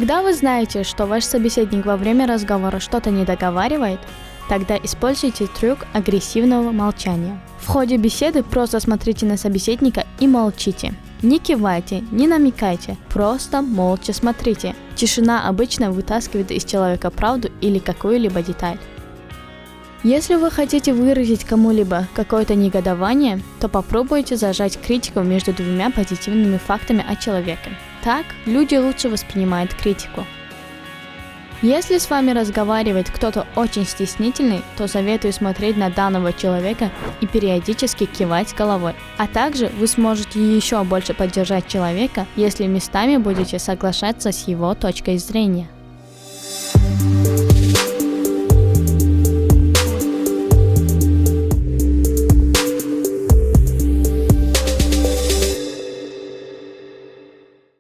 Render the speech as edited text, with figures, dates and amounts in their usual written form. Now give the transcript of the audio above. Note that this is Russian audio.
Когда вы знаете, что ваш собеседник во время разговора что-то не договаривает, тогда используйте трюк агрессивного молчания. В ходе беседы просто смотрите на собеседника и молчите. Не кивайте, не намекайте, просто молча смотрите. Тишина обычно вытаскивает из человека правду или какую-либо деталь. Если вы хотите выразить кому-либо какое-то негодование, то попробуйте зажать критику между двумя позитивными фактами о человеке. Так люди лучше воспринимают критику. Если с вами разговаривает кто-то очень стеснительный, то советую смотреть на данного человека и периодически кивать головой. А также вы сможете еще больше поддержать человека, если местами будете соглашаться с его точкой зрения.